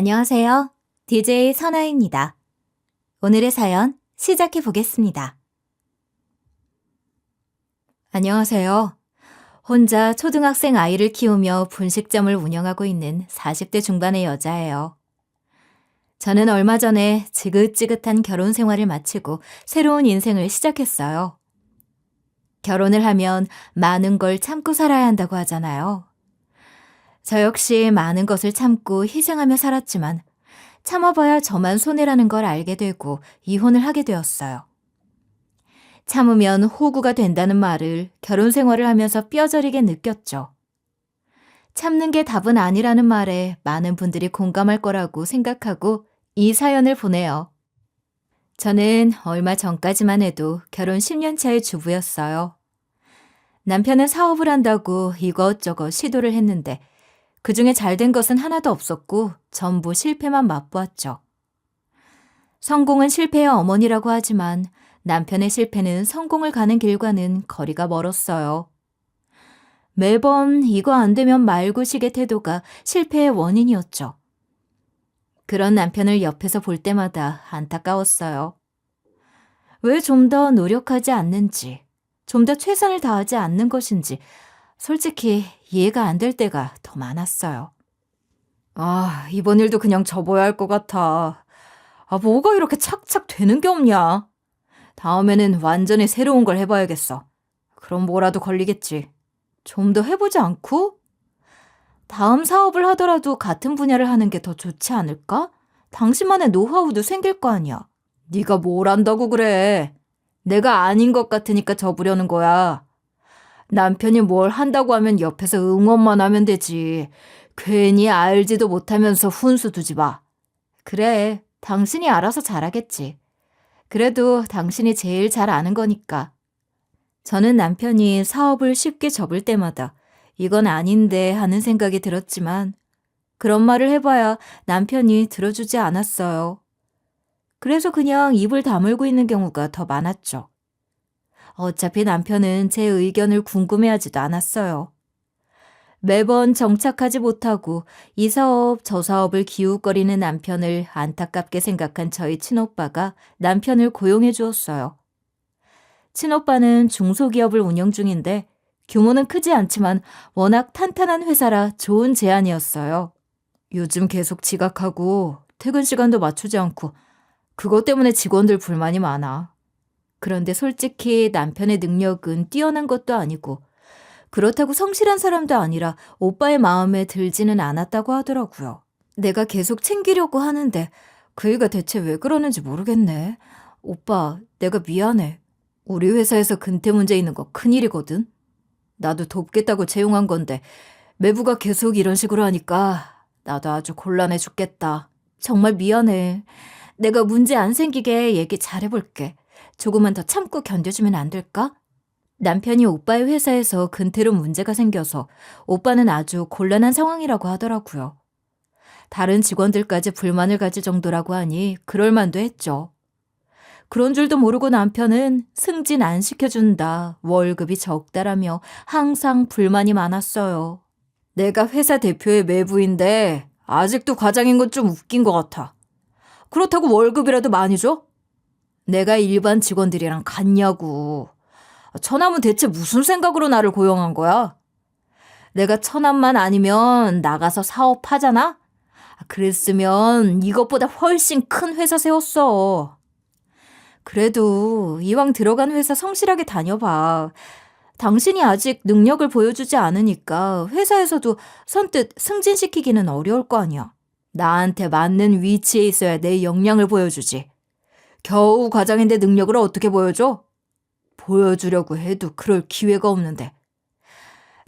안녕하세요. DJ 선아입니다. 오늘의 사연 시작해 보겠습니다. 안녕하세요. 혼자 초등학생 아이를 키우며 분식점을 운영하고 있는 40대 중반의 여자예요. 저는 얼마 전에 지긋지긋한 결혼 생활을 마치고 새로운 인생을 시작했어요. 결혼을 하면 많은 걸 참고 살아야 한다고 하잖아요. 저 역시 많은 것을 참고 희생하며 살았지만 참아봐야 저만 손해라는 걸 알게 되고 이혼을 하게 되었어요. 참으면 호구가 된다는 말을 결혼 생활을 하면서 뼈저리게 느꼈죠. 참는 게 답은 아니라는 말에 많은 분들이 공감할 거라고 생각하고 이 사연을 보내요. 저는 얼마 전까지만 해도 결혼 10년 차의 주부였어요. 남편은 사업을 한다고 이것저것 시도를 했는데 그중에 잘된 것은 하나도 없었고 전부 실패만 맛보았죠. 성공은 실패의 어머니라고 하지만 남편의 실패는 성공을 가는 길과는 거리가 멀었어요. 매번 이거 안 되면 말고식의 태도가 실패의 원인이었죠. 그런 남편을 옆에서 볼 때마다 안타까웠어요. 왜 좀 더 노력하지 않는지, 좀 더 최선을 다하지 않는 것인지 솔직히 이해가 안 될 때가 더 많았어요. 이번 일도 그냥 접어야 할 것 같아. 뭐가 이렇게 착착 되는 게 없냐? 다음에는 완전히 새로운 걸 해봐야겠어. 그럼 뭐라도 걸리겠지. 좀 더 해보지 않고? 다음 사업을 하더라도 같은 분야를 하는 게 더 좋지 않을까? 당신만의 노하우도 생길 거 아니야. 네가 뭘 안다고 그래. 내가 아닌 것 같으니까 접으려는 거야. 남편이 뭘 한다고 하면 옆에서 응원만 하면 되지. 괜히 알지도 못하면서 훈수 두지 마. 그래, 당신이 알아서 잘하겠지. 그래도 당신이 제일 잘 아는 거니까. 저는 남편이 사업을 쉽게 접을 때마다 이건 아닌데 하는 생각이 들었지만 그런 말을 해봐야 남편이 들어주지 않았어요. 그래서 그냥 입을 다물고 있는 경우가 더 많았죠. 어차피 남편은 제 의견을 궁금해하지도 않았어요. 매번 정착하지 못하고 이 사업 저 사업을 기웃거리는 남편을 안타깝게 생각한 저희 친오빠가 남편을 고용해 주었어요. 친오빠는 중소기업을 운영 중인데 규모는 크지 않지만 워낙 탄탄한 회사라 좋은 제안이었어요. 요즘 계속 지각하고 퇴근 시간도 맞추지 않고 그것 때문에 직원들 불만이 많아. 그런데 솔직히 남편의 능력은 뛰어난 것도 아니고 그렇다고 성실한 사람도 아니라 오빠의 마음에 들지는 않았다고 하더라고요. 내가 계속 챙기려고 하는데 그 애가 대체 왜 그러는지 모르겠네. 오빠, 내가 미안해. 우리 회사에서 근태 문제 있는 거 큰일이거든. 나도 돕겠다고 채용한 건데 매부가 계속 이런 식으로 하니까 나도 아주 곤란해 죽겠다. 정말 미안해. 내가 문제 안 생기게 얘기 잘해볼게. 조금만 더 참고 견뎌주면 안 될까? 남편이 오빠의 회사에서 근태로 문제가 생겨서 오빠는 아주 곤란한 상황이라고 하더라고요. 다른 직원들까지 불만을 가질 정도라고 하니 그럴 만도 했죠. 그런 줄도 모르고 남편은 승진 안 시켜준다, 월급이 적다라며 항상 불만이 많았어요. 내가 회사 대표의 매부인데 아직도 과장인 건 좀 웃긴 것 같아. 그렇다고 월급이라도 많이 줘? 내가 일반 직원들이랑 같냐고. 처남은 대체 무슨 생각으로 나를 고용한 거야? 내가 처남만 아니면 나가서 사업하잖아? 그랬으면 이것보다 훨씬 큰 회사 세웠어. 그래도 이왕 들어간 회사 성실하게 다녀봐. 당신이 아직 능력을 보여주지 않으니까 회사에서도 선뜻 승진시키기는 어려울 거 아니야. 나한테 맞는 위치에 있어야 내 역량을 보여주지. 겨우 과장인데 능력을 어떻게 보여줘? 보여주려고 해도 그럴 기회가 없는데.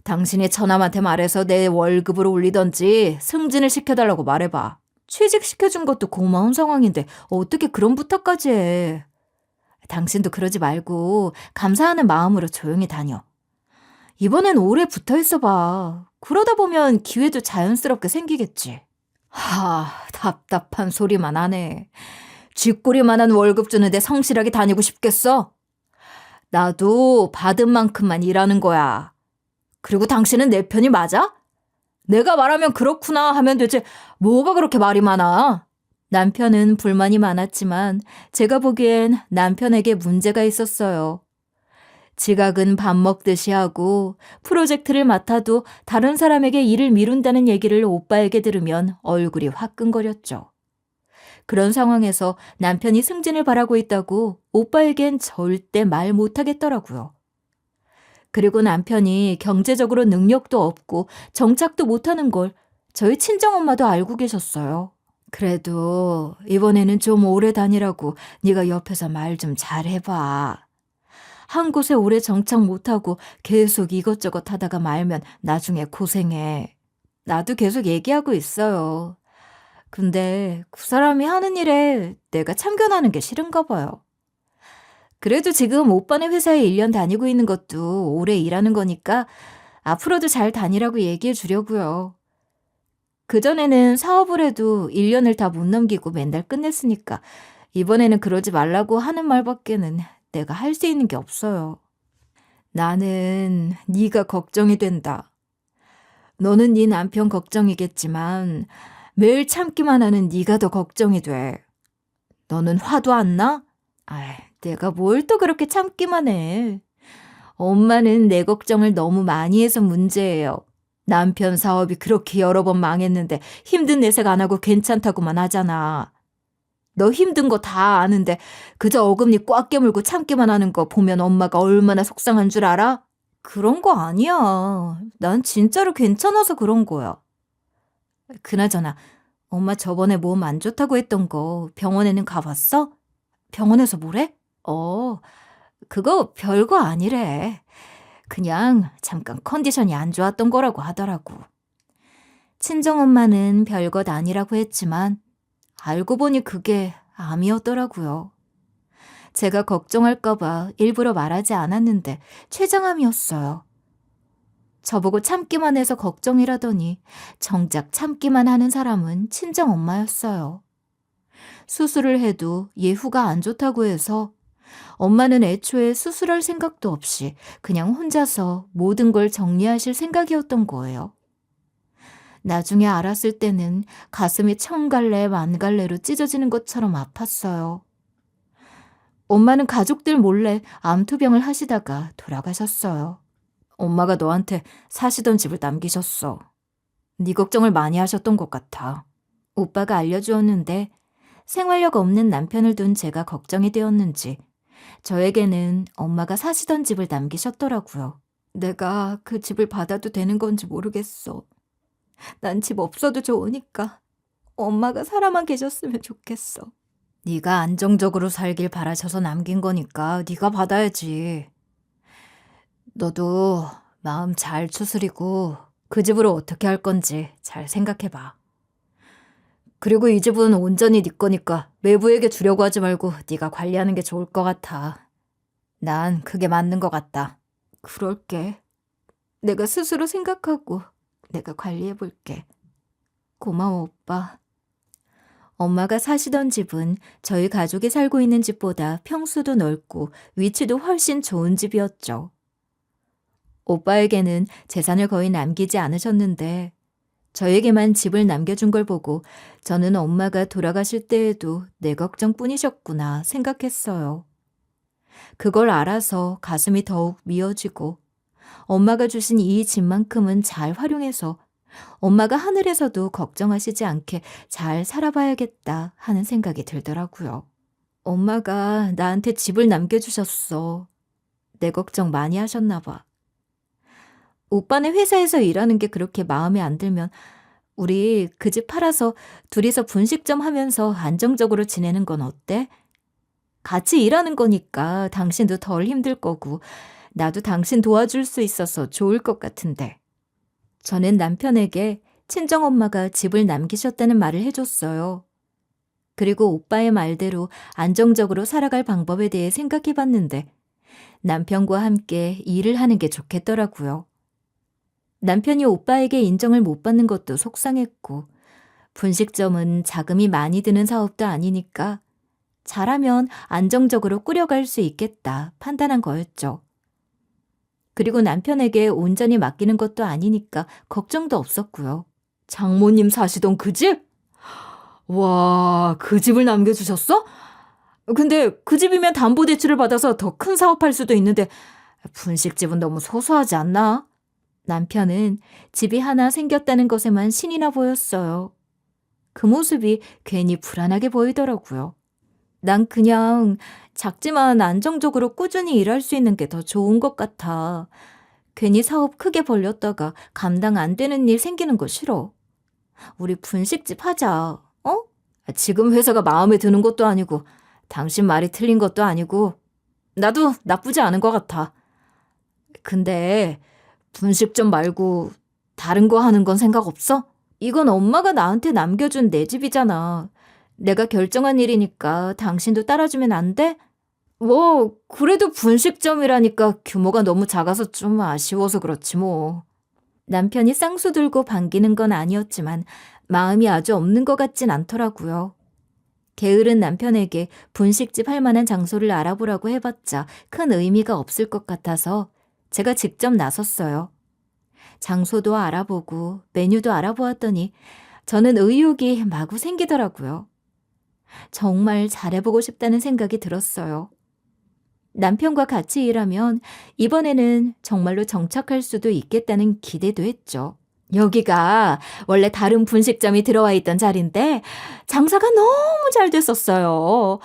당신이 처남한테 말해서 내 월급을 올리던지 승진을 시켜달라고 말해봐. 취직시켜준 것도 고마운 상황인데 어떻게 그런 부탁까지 해. 당신도 그러지 말고 감사하는 마음으로 조용히 다녀. 이번엔 오래 붙어있어봐. 그러다 보면 기회도 자연스럽게 생기겠지. 답답한 소리만 하네. 쥐꼬리만한 월급 주는데 성실하게 다니고 싶겠어? 나도 받은 만큼만 일하는 거야. 그리고 당신은 내 편이 맞아? 내가 말하면 그렇구나 하면 되지 뭐가 그렇게 말이 많아? 남편은 불만이 많았지만 제가 보기엔 남편에게 문제가 있었어요. 지각은 밥 먹듯이 하고 프로젝트를 맡아도 다른 사람에게 일을 미룬다는 얘기를 오빠에게 들으면 얼굴이 화끈거렸죠. 그런 상황에서 남편이 승진을 바라고 있다고 오빠에겐 절대 말 못하겠더라고요. 그리고 남편이 경제적으로 능력도 없고 정착도 못하는 걸 저희 친정엄마도 알고 계셨어요. 그래도 이번에는 좀 오래 다니라고 네가 옆에서 말 좀 잘해봐. 한 곳에 오래 정착 못하고 계속 이것저것 하다가 말면 나중에 고생해. 나도 계속 얘기하고 있어요. 근데 그 사람이 하는 일에 내가 참견하는 게 싫은가 봐요. 그래도 지금 오빠네 회사에 1년 다니고 있는 것도 오래 일하는 거니까 앞으로도 잘 다니라고 얘기해 주려고요. 그전에는 사업을 해도 1년을 다 못 넘기고 맨날 끝냈으니까 이번에는 그러지 말라고 하는 말밖에는 내가 할 수 있는 게 없어요. 나는 네가 걱정이 된다. 너는 네 남편 걱정이겠지만 매일 참기만 하는 네가 더 걱정이 돼. 너는 화도 안 나? 아이, 내가 뭘 또 그렇게 참기만 해. 엄마는 내 걱정을 너무 많이 해서 문제예요. 남편 사업이 그렇게 여러 번 망했는데 힘든 내색 안 하고 괜찮다고만 하잖아. 너 힘든 거 다 아는데 그저 어금니 꽉 깨물고 참기만 하는 거 보면 엄마가 얼마나 속상한 줄 알아? 그런 거 아니야. 난 진짜로 괜찮아서 그런 거야. 그나저나 엄마 저번에 몸 안 좋다고 했던 거 병원에는 가봤어? 병원에서 뭐래? 그거 별거 아니래. 그냥 잠깐 컨디션이 안 좋았던 거라고 하더라고. 친정엄마는 별것 아니라고 했지만 알고 보니 그게 암이었더라고요. 제가 걱정할까봐 일부러 말하지 않았는데 췌장암이었어요. 저보고 참기만 해서 걱정이라더니 정작 참기만 하는 사람은 친정엄마였어요. 수술을 해도 예후가 안 좋다고 해서 엄마는 애초에 수술할 생각도 없이 그냥 혼자서 모든 걸 정리하실 생각이었던 거예요. 나중에 알았을 때는 가슴이 천갈래 만갈래로 찢어지는 것처럼 아팠어요. 엄마는 가족들 몰래 암투병을 하시다가 돌아가셨어요. 엄마가 너한테 사시던 집을 남기셨어. 네 걱정을 많이 하셨던 것 같아. 오빠가 알려주었는데 생활력 없는 남편을 둔 제가 걱정이 되었는지 저에게는 엄마가 사시던 집을 남기셨더라고요. 내가 그 집을 받아도 되는 건지 모르겠어. 난 집 없어도 좋으니까 엄마가 살아만 계셨으면 좋겠어. 네가 안정적으로 살길 바라셔서 남긴 거니까 네가 받아야지. 너도 마음 잘 추스리고 그 집으로 어떻게 할 건지 잘 생각해봐. 그리고 이 집은 온전히 네 거니까 외부에게 주려고 하지 말고 네가 관리하는 게 좋을 것 같아. 난 그게 맞는 것 같다. 그럴게. 내가 스스로 생각하고 내가 관리해볼게. 고마워, 오빠. 엄마가 사시던 집은 저희 가족이 살고 있는 집보다 평수도 넓고 위치도 훨씬 좋은 집이었죠. 오빠에게는 재산을 거의 남기지 않으셨는데 저에게만 집을 남겨준 걸 보고 저는 엄마가 돌아가실 때에도 내 걱정뿐이셨구나 생각했어요. 그걸 알아서 가슴이 더욱 미어지고 엄마가 주신 이 집만큼은 잘 활용해서 엄마가 하늘에서도 걱정하시지 않게 잘 살아봐야겠다 하는 생각이 들더라고요. 엄마가 나한테 집을 남겨주셨어. 내 걱정 많이 하셨나 봐. 오빠네 회사에서 일하는 게 그렇게 마음에 안 들면 우리 그 집 팔아서 둘이서 분식점 하면서 안정적으로 지내는 건 어때? 같이 일하는 거니까 당신도 덜 힘들 거고 나도 당신 도와줄 수 있어서 좋을 것 같은데. 저는 남편에게 친정엄마가 집을 남기셨다는 말을 해줬어요. 그리고 오빠의 말대로 안정적으로 살아갈 방법에 대해 생각해봤는데 남편과 함께 일을 하는 게 좋겠더라고요. 남편이 오빠에게 인정을 못 받는 것도 속상했고 분식점은 자금이 많이 드는 사업도 아니니까 잘하면 안정적으로 꾸려갈 수 있겠다 판단한 거였죠. 그리고 남편에게 온전히 맡기는 것도 아니니까 걱정도 없었고요. 장모님 사시던 그 집? 와, 그 집을 남겨주셨어? 근데 그 집이면 담보대출을 받아서 더 큰 사업할 수도 있는데 분식집은 너무 소소하지 않나? 남편은 집이 하나 생겼다는 것에만 신이 나 보였어요. 그 모습이 괜히 불안하게 보이더라고요. 난 그냥 작지만 안정적으로 꾸준히 일할 수 있는 게 더 좋은 것 같아. 괜히 사업 크게 벌렸다가 감당 안 되는 일 생기는 거 싫어. 우리 분식집 하자. 어? 지금 회사가 마음에 드는 것도 아니고 당신 말이 틀린 것도 아니고 나도 나쁘지 않은 것 같아. 근데 분식점 말고 다른 거 하는 건 생각 없어? 이건 엄마가 나한테 남겨준 내 집이잖아. 내가 결정한 일이니까 당신도 따라주면 안 돼? 뭐 그래도 분식점이라니까 규모가 너무 작아서 좀 아쉬워서 그렇지 뭐. 남편이 쌍수 들고 반기는 건 아니었지만 마음이 아주 없는 것 같진 않더라고요. 게으른 남편에게 분식집 할 만한 장소를 알아보라고 해봤자 큰 의미가 없을 것 같아서 제가 직접 나섰어요. 장소도 알아보고 메뉴도 알아보았더니 저는 의욕이 마구 생기더라고요. 정말 잘해보고 싶다는 생각이 들었어요. 남편과 같이 일하면 이번에는 정말로 정착할 수도 있겠다는 기대도 했죠. 여기가 원래 다른 분식점이 들어와 있던 자리인데 장사가 너무 잘 됐었어요.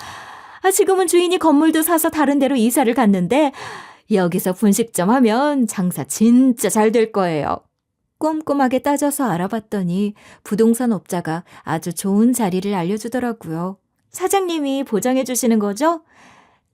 지금은 주인이 건물도 사서 다른 데로 이사를 갔는데 여기서 분식점 하면 장사 진짜 잘 될 거예요. 꼼꼼하게 따져서 알아봤더니 부동산 업자가 아주 좋은 자리를 알려주더라고요. 사장님이 보장해 주시는 거죠?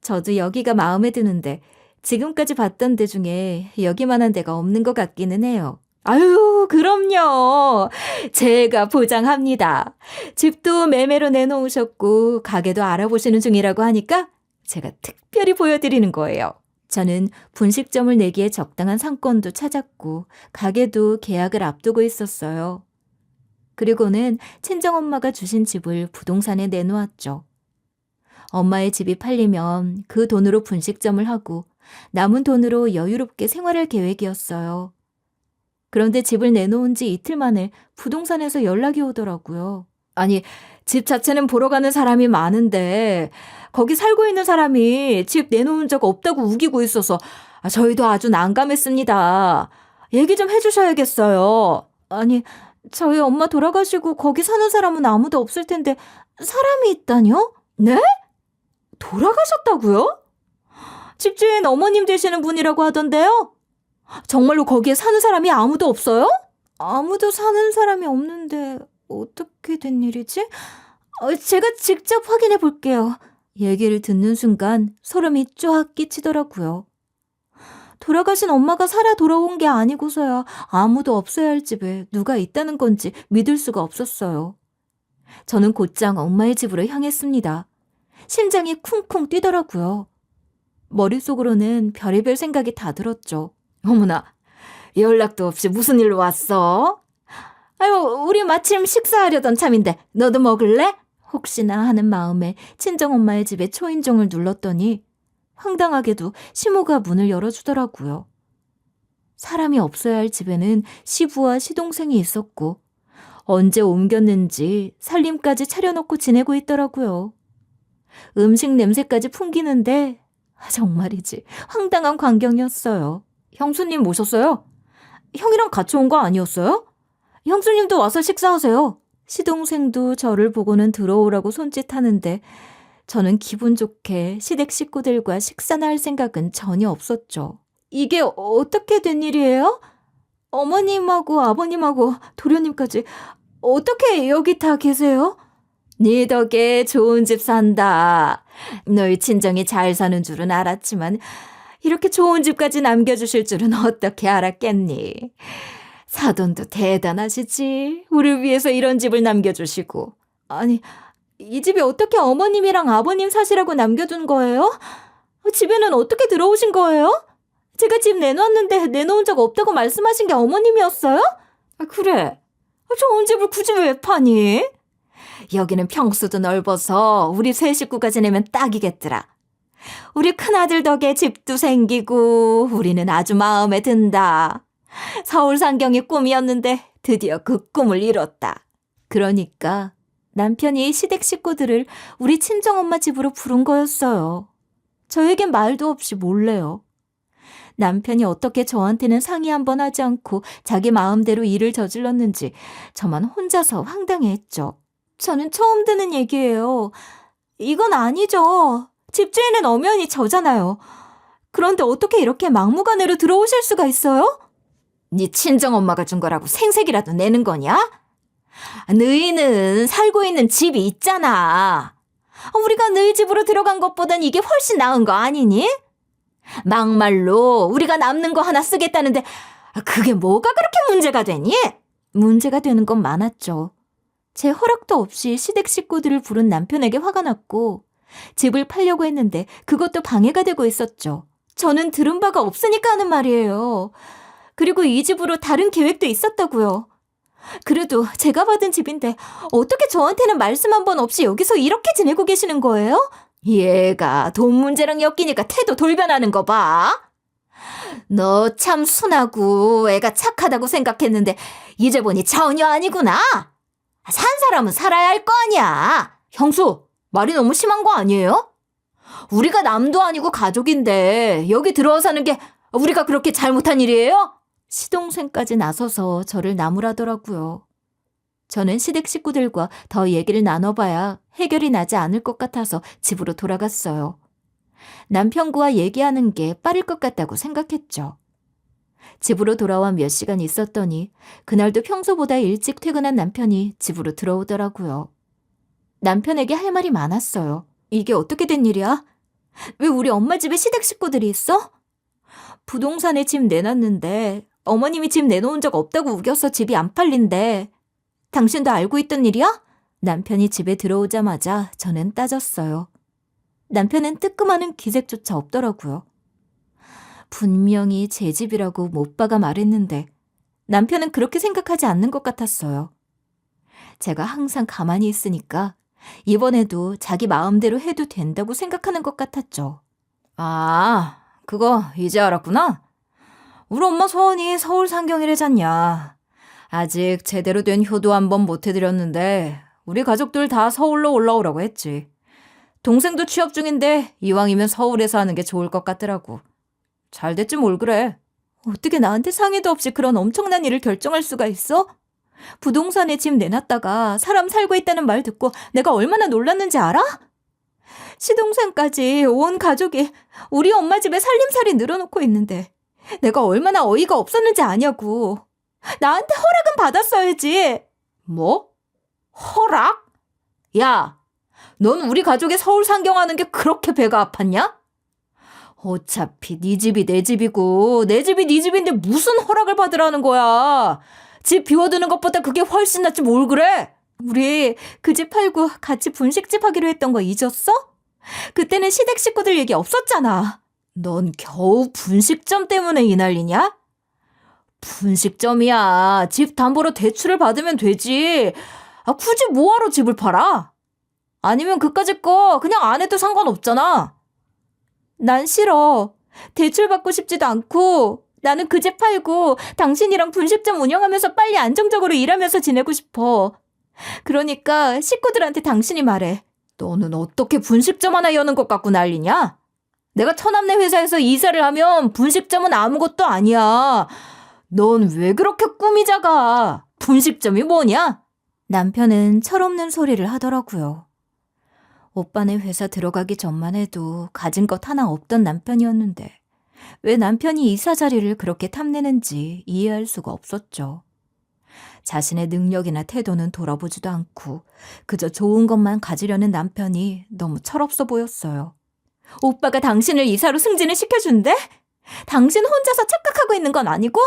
저도 여기가 마음에 드는데 지금까지 봤던 데 중에 여기만한 데가 없는 것 같기는 해요. 아유, 그럼요. 제가 보장합니다. 집도 매매로 내놓으셨고 가게도 알아보시는 중이라고 하니까 제가 특별히 보여드리는 거예요. 저는 분식점을 내기에 적당한 상권도 찾았고 가게도 계약을 앞두고 있었어요. 그리고는 친정엄마가 주신 집을 부동산에 내놓았죠. 엄마의 집이 팔리면 그 돈으로 분식점을 하고 남은 돈으로 여유롭게 생활할 계획이었어요. 그런데 집을 내놓은 지 이틀 만에 부동산에서 연락이 오더라고요. 아니, 집 자체는 보러 가는 사람이 많은데 거기 살고 있는 사람이 집 내놓은 적 없다고 우기고 있어서 저희도 아주 난감했습니다. 얘기 좀 해주셔야겠어요. 아니, 저희 엄마 돌아가시고 거기 사는 사람은 아무도 없을 텐데 사람이 있다뇨? 네? 돌아가셨다고요? 집주인 어머님 되시는 분이라고 하던데요? 정말로 거기에 사는 사람이 아무도 없어요? 아무도 사는 사람이 없는데 어떻게 된 일이지? 제가 직접 확인해 볼게요. 얘기를 듣는 순간 소름이 쫙 끼치더라고요. 돌아가신 엄마가 살아 돌아온 게 아니고서야 아무도 없어야 할 집에 누가 있다는 건지 믿을 수가 없었어요. 저는 곧장 엄마의 집으로 향했습니다. 심장이 쿵쿵 뛰더라고요. 머릿속으로는 별의별 생각이 다 들었죠. 어머나, 연락도 없이 무슨 일로 왔어? 아유, 우리 마침 식사하려던 참인데 너도 먹을래? 혹시나 하는 마음에 친정엄마의 집에 초인종을 눌렀더니 황당하게도 시모가 문을 열어주더라고요. 사람이 없어야 할 집에는 시부와 시동생이 있었고 언제 옮겼는지 살림까지 차려놓고 지내고 있더라고요. 음식 냄새까지 풍기는데 정말이지 황당한 광경이었어요. 형수님 모셨어요? 형이랑 같이 온 거 아니었어요? 형수님도 와서 식사하세요. 시동생도 저를 보고는 들어오라고 손짓하는데 저는 기분 좋게 시댁 식구들과 식사나 할 생각은 전혀 없었죠. 이게 어떻게 된 일이에요? 어머님하고 아버님하고 도련님까지 어떻게 여기 다 계세요? 네 덕에 좋은 집 산다. 너희 친정이 잘 사는 줄은 알았지만 이렇게 좋은 집까지 남겨주실 줄은 어떻게 알았겠니? 사돈도 대단하시지. 우리 위해서 이런 집을 남겨주시고. 아니, 이 집이 어떻게 어머님이랑 아버님 사시라고 남겨둔 거예요? 집에는 어떻게 들어오신 거예요? 제가 집 내놨는데 내놓은 적 없다고 말씀하신 게 어머님이었어요? 그래. 좋은 집을 굳이 왜 파니? 여기는 평수도 넓어서 우리 세 식구가 지내면 딱이겠더라. 우리 큰아들 덕에 집도 생기고 우리는 아주 마음에 든다. 서울 상경이 꿈이었는데 드디어 그 꿈을 이뤘다. 그러니까 남편이 시댁 식구들을 우리 친정엄마 집으로 부른 거였어요. 저에겐 말도 없이 몰래요. 남편이 어떻게 저한테는 상의 한번 하지 않고 자기 마음대로 일을 저질렀는지 저만 혼자서 황당해했죠. 저는 처음 듣는 얘기예요. 이건 아니죠. 집주인은 엄연히 저잖아요. 그런데 어떻게 이렇게 막무가내로 들어오실 수가 있어요? 네 친정엄마가 준 거라고 생색이라도 내는 거냐? 너희는 살고 있는 집이 있잖아. 우리가 너희 집으로 들어간 것보단 이게 훨씬 나은 거 아니니? 막말로 우리가 남는 거 하나 쓰겠다는데 그게 뭐가 그렇게 문제가 되니? 문제가 되는 건 많았죠. 제 허락도 없이 시댁 식구들을 부른 남편에게 화가 났고 집을 팔려고 했는데 그것도 방해가 되고 있었죠. 저는 들은 바가 없으니까 하는 말이에요. 그리고 이 집으로 다른 계획도 있었다고요. 그래도 제가 받은 집인데 어떻게 저한테는 말씀 한 번 없이 여기서 이렇게 지내고 계시는 거예요? 얘가 돈 문제랑 엮이니까 태도 돌변하는 거 봐. 너 참 순하고 애가 착하다고 생각했는데 이제 보니 전혀 아니구나. 산 사람은 살아야 할 거 아니야. 형수, 말이 너무 심한 거 아니에요? 우리가 남도 아니고 가족인데 여기 들어와 사는 게 우리가 그렇게 잘못한 일이에요? 시동생까지 나서서 저를 나무라더라고요. 저는 시댁 식구들과 더 얘기를 나눠봐야 해결이 나지 않을 것 같아서 집으로 돌아갔어요. 남편과 얘기하는 게 빠를 것 같다고 생각했죠. 집으로 돌아와 몇 시간 있었더니 그날도 평소보다 일찍 퇴근한 남편이 집으로 들어오더라고요. 남편에게 할 말이 많았어요. 이게 어떻게 된 일이야? 왜 우리 엄마 집에 시댁 식구들이 있어? 부동산에 집 내놨는데 어머님이 집 내놓은 적 없다고 우겨서 집이 안 팔린대. 당신도 알고 있던 일이야? 남편이 집에 들어오자마자 저는 따졌어요. 남편은 뜨끔하는 기색조차 없더라고요. 분명히 제 집이라고 못 박아 말했는데 남편은 그렇게 생각하지 않는 것 같았어요. 제가 항상 가만히 있으니까 이번에도 자기 마음대로 해도 된다고 생각하는 것 같았죠. 아, 그거 이제 알았구나. 우리 엄마 소원이 서울 상경이래잖냐. 아직 제대로 된 효도 한번 못 해드렸는데 우리 가족들 다 서울로 올라오라고 했지. 동생도 취업 중인데 이왕이면 서울에서 하는 게 좋을 것 같더라고. 잘 됐지 뭘 그래. 어떻게 나한테 상의도 없이 그런 엄청난 일을 결정할 수가 있어? 부동산에 집 내놨다가 사람 살고 있다는 말 듣고 내가 얼마나 놀랐는지 알아? 시동생까지 온 가족이 우리 엄마 집에 살림살이 늘어놓고 있는데 내가 얼마나 어이가 없었는지 아냐고. 나한테 허락은 받았어야지. 뭐? 허락? 야, 넌 우리 가족이 서울 상경하는 게 그렇게 배가 아팠냐? 어차피 네 집이 내 집이고 내 집이 네 집인데 무슨 허락을 받으라는 거야. 집 비워두는 것보다 그게 훨씬 낫지 뭘 그래. 우리 그 집 팔고 같이 분식집 하기로 했던 거 잊었어? 그때는 시댁 식구들 얘기 없었잖아. 넌 겨우 분식점 때문에 이 난리냐? 분식점이야. 집 담보로 대출을 받으면 되지. 굳이 뭐하러 집을 팔아? 아니면 그까짓 거 그냥 안 해도 상관없잖아. 난 싫어. 대출 받고 싶지도 않고 나는 그 집 팔고 당신이랑 분식점 운영하면서 빨리 안정적으로 일하면서 지내고 싶어. 그러니까 식구들한테 당신이 말해. 너는 어떻게 분식점 하나 여는 것 같고 난리냐? 내가 처남네 회사에서 이사를 하면 분식점은 아무것도 아니야. 넌 왜 그렇게 꿈이 작아? 분식점이 뭐냐? 남편은 철없는 소리를 하더라고요. 오빠네 회사 들어가기 전만 해도 가진 것 하나 없던 남편이었는데 왜 남편이 이사 자리를 그렇게 탐내는지 이해할 수가 없었죠. 자신의 능력이나 태도는 돌아보지도 않고 그저 좋은 것만 가지려는 남편이 너무 철없어 보였어요. 오빠가 당신을 이사로 승진을 시켜준대? 당신 혼자서 착각하고 있는 건 아니고?